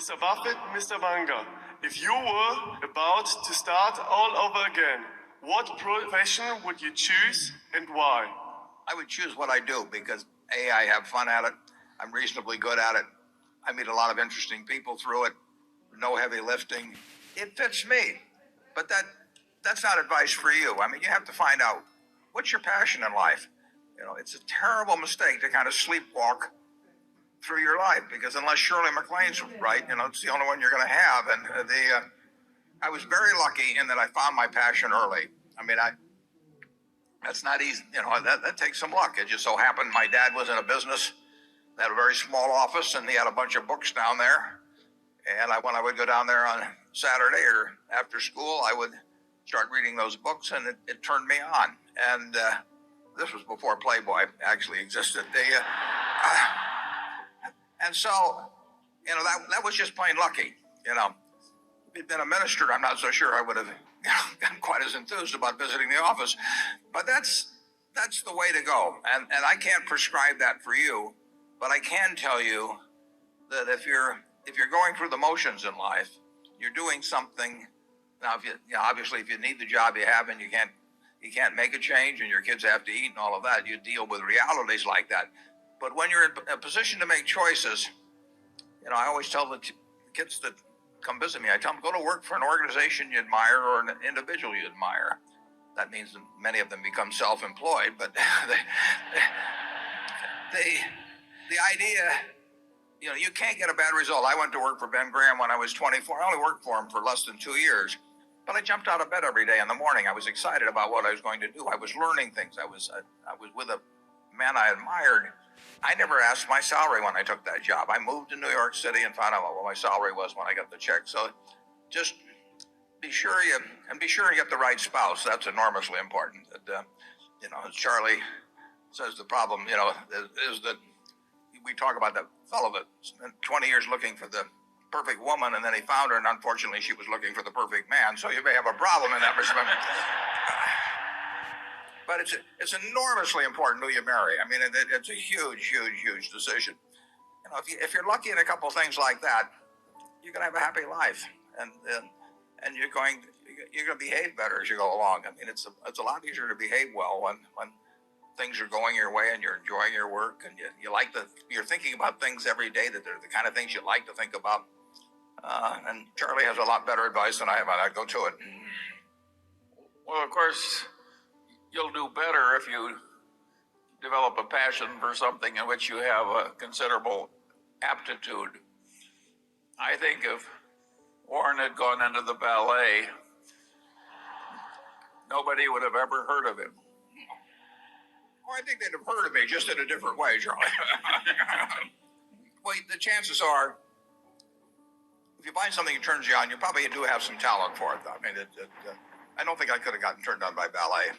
Mr. Buffett, Mr. Munger, if you were about to start all over again, what profession would you choose and why? I would choose what I do because A, I have fun at it. I'm reasonably good at it. I meet a lot of interesting people through it. No heavy lifting. It fits me. But that's not advice for you. I mean, you have to find out what's your passion in life. You know, it's a terrible mistake to kind of sleepwalk through your life because unless Shirley MacLaine's right, you know, it's the only one you're going to have. And I was very lucky in that I found my passion early. I mean, that's not easy. You know, that takes some luck. It just so happened my dad was in a business that had a very small office, and he had a bunch of books down there. And when I would go down there on Saturday or after school, I would start reading those books, and it turned me on. And this was before Playboy actually existed. And so, you know, that was just plain lucky. You know, if he'd been a minister, I'm not so sure I would have gotten quite as enthused about visiting the office. But that's the way to go. And I can't prescribe that for you, but I can tell you that if you're going through the motions in life, you're doing something. Now, if you know, obviously, if you need the job you have and you can't make a change, and your kids have to eat and all of that, you deal with realities like that. But when you're in a position to make choices, you know, I always tell the kids that come visit me, I tell them, go to work for an organization you admire or an individual you admire. That means that many of them become self-employed, but the idea, you know, you can't get a bad result. I went to work for Ben Graham when I was 24. I only worked for him for less than 2 years. But I jumped out of bed every day in the morning. I was excited about what I was going to do. I was learning things. I was with a man I admired. I never asked my salary when I took that job. I moved to New York City and found out what my salary was when I got the check. So just be sure you get the right spouse. That's enormously important. You know, as Charlie says, the problem, you know, is that we talk about that fellow that spent 20 years looking for the perfect woman, and then he found her, and unfortunately she was looking for the perfect man. So you may have a problem in that respect. But it's enormously important who you marry. I mean, it's a huge decision. You know, if you're lucky in a couple of things like that, you're gonna have a happy life, and you're going to behave better as you go along. I mean, it's a lot easier to behave well when things are going your way and you're enjoying your work, and you're thinking about things every day that are the kind of things you like to think about. And Charlie has a lot better advice than I have on that. Go to it. Well, of course, you'll do better if you develop a passion for something in which you have a considerable aptitude. I think if Warren had gone into the ballet, nobody would have ever heard of him. Well, I think they'd have heard of me, just in a different way, Charlie. Well, the chances are, if you find something that turns you on, you probably do have some talent for it. I mean, I don't think I could have gotten turned on by ballet.